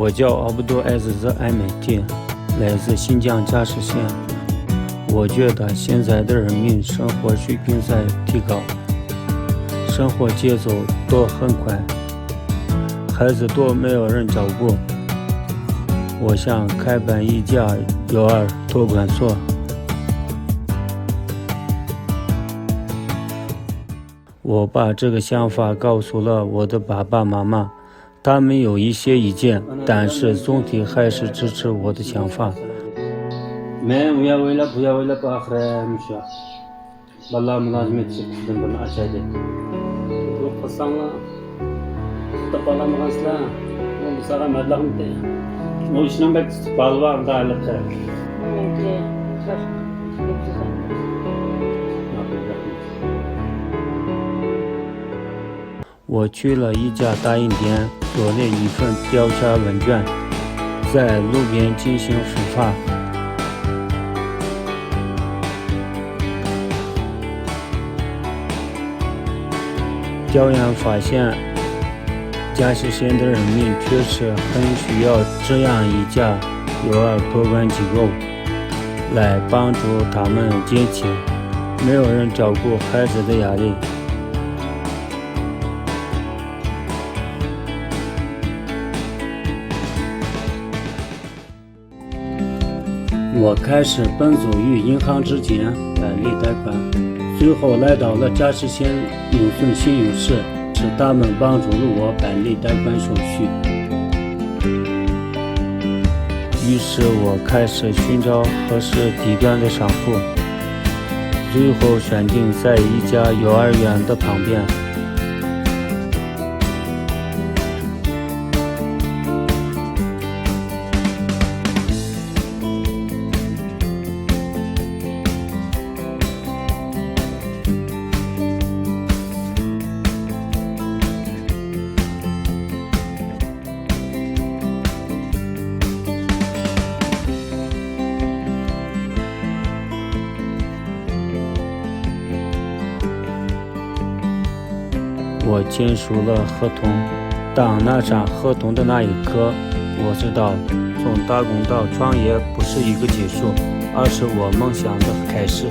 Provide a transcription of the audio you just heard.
我叫阿布多艾兹兹艾美蒂，来自新疆佳石县。我觉得现在的人民生活水平在提高，生活节奏都很快，孩子多没有人照顾。我想开办一家幼儿托管所。我把这个想法告诉了我的爸爸妈妈，他们有一些意见，但是总体还是支持我的想法。我去了一家打印店，做了一份调查问卷，在路边进行分发。调研发现，佳石县的人民确实很需要这样一家幼儿托管机构，来帮助他们减轻没有人照顾孩子的压力。我开始奔走于银行之间办理贷款，最后来到了佳石县农村信用社，是他们帮助了我办理贷款手续。于是我开始寻找合适地段的商铺，最后选定在一家幼儿园的旁边。我签署了合同，当拿上合同的那一刻，我知道从打工到创业不是一个结束，而是我梦想的开始。